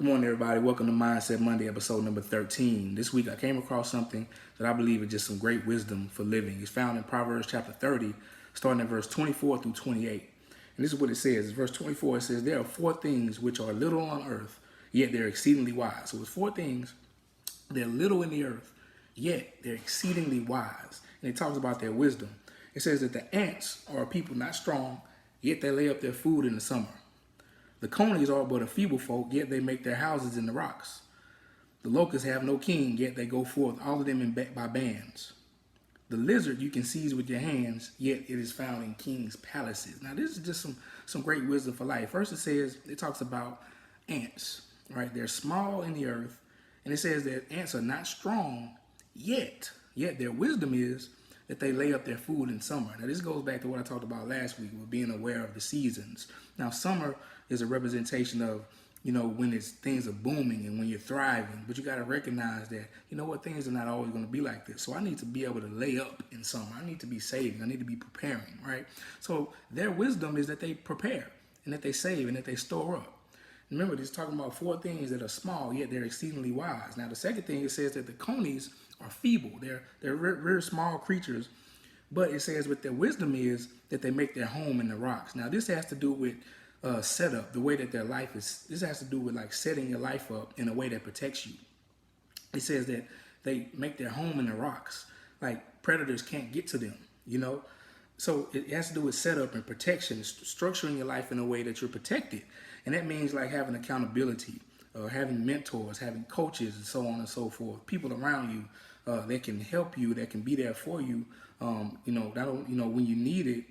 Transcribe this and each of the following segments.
Good morning, everybody. Welcome to Mindset Monday, episode number 13. This week I came across something that I believe is just some great wisdom for living. It's found in Proverbs chapter 30, starting at verse 24 through 28. And this is what it says. Verse 24, it says, "There are four things which are little on earth, yet they're exceedingly wise." So it's four things, they're little in the earth, yet they're exceedingly wise. And it talks about their wisdom. It says that the ants are a people not strong, yet they lay up their food in the summer. The conies are but a feeble folk, yet they make their houses in the rocks. The locusts have no king, yet they go forth, all of them by bands. The lizard you can seize with your hands, yet it is found in kings' palaces. Now this is just some great wisdom for life. First it talks about ants, right? They're small in the earth, and it says that ants are not strong, yet their wisdom is that they lay up their food in summer. Now this goes back to what I talked about last week with being aware of the seasons. Now summer is a representation of, when things are booming and when you're thriving, but you got to recognize that, things are not always going to be like this. So I need to be able to lay up in summer. I need to be saving. I need to be preparing, right? So their wisdom is that they prepare and that they save and that they store up. Remember, this is talking about four things that are small, yet they're exceedingly wise. Now, the second thing, it says that the conies are feeble. They're very small creatures, but it says what their wisdom is that they make their home in the rocks. Now, this has to do with setup, the way that their life is. This has to do with like setting your life up in a way that protects you. It says that they make their home in the rocks, like predators can't get to them, So it has to do with setup and protection, structuring your life in a way that you're protected. And that means like having accountability, having mentors, having coaches, and so on and so forth. People around you that can help you, that can be there for you, when you need it,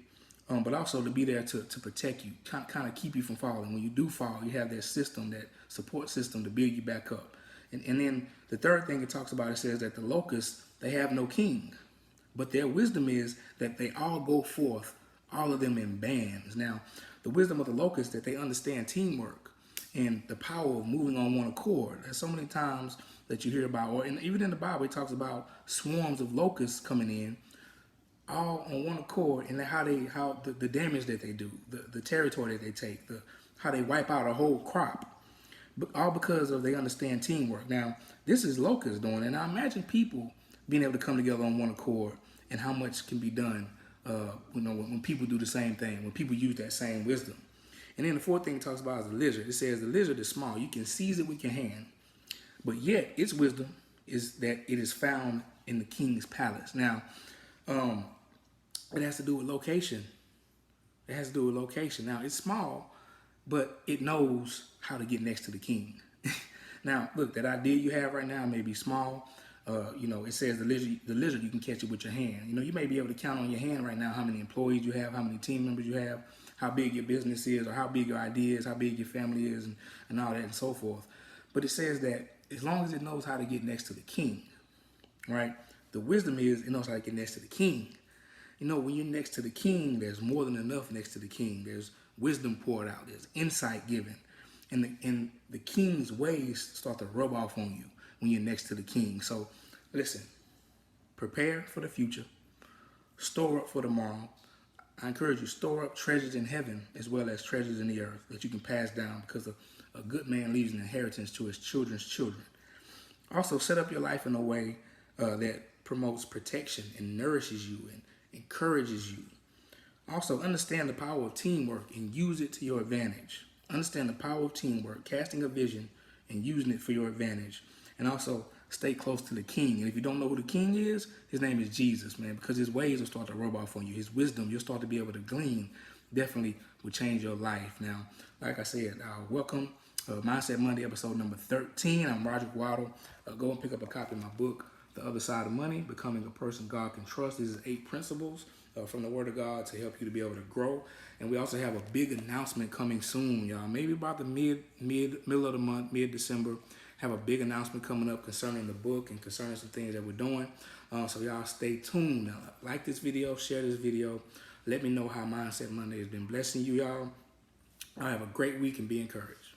but also to be there to protect you, kind of keep you from falling. When you do fall, you have that system, that support system to build you back up. And then the third thing it talks about, it says that the locusts, they have no king. But their wisdom is that they all go forth, all of them in bands. Now, the wisdom of the locusts, that they understand teamwork and the power of moving on one accord. There's so many times that you hear about, and even in the Bible, it talks about swarms of locusts coming in, all on one accord, and how the damage that they do, the territory that they take, how they wipe out a whole crop, but all because of they understand teamwork. Now, this is locusts doing, and I imagine people being able to come together on one accord, and how much can be done, when people do the same thing, when people use that same wisdom. And then the fourth thing it talks about is the lizard. It says the lizard is small. You can seize it with your hand, but yet its wisdom is that it is found in the king's palace. Now, it has to do with location. It has to do with location. Now, it's small, but it knows how to get next to the king. Now, look, that idea you have right now may be small. It says the lizard, you can catch it with your hand. You may be able to count on your hand right now how many employees you have, how many team members you have, how big your business is, or how big your idea is, how big your family is, and all that and so forth. But it says that as long as it knows how to get next to the king, right? The wisdom is it knows how to get next to the king. When you're next to the king, there's more than enough next to the king. There's wisdom poured out. There's insight given. And the king's ways start to rub off on you when you're next to the king. So listen, prepare for the future. Store up for tomorrow. I encourage you, store up treasures in heaven as well as treasures in the earth that you can pass down, because a good man leaves an inheritance to his children's children. Also, set up your life in a way that promotes protection and nourishes you and encourages you. Also, understand the power of teamwork and use it to your advantage. Understand the power of teamwork, casting a vision and using it for your advantage. And also, stay close to the king. And if you don't know who the king is, his name is Jesus, man, because his ways will start to rub off on you. His wisdom, you'll start to be able to glean, definitely will change your life. Now, like I said, welcome. Mindset Monday, episode number 13. I'm RodrickWaddle. Go and pick up a copy of my book, The Other Side of Money, Becoming a Person God Can Trust. This is 8 principles from the Word of God to help you to be able to grow. And we also have a big announcement coming soon, y'all. Maybe about the middle of the month, mid-December. Have a big announcement coming up concerning the book and concerning some things that we're doing. So y'all stay tuned. Now, like this video, share this video. Let me know how Mindset Monday has been blessing you, y'all. Have a great week and be encouraged.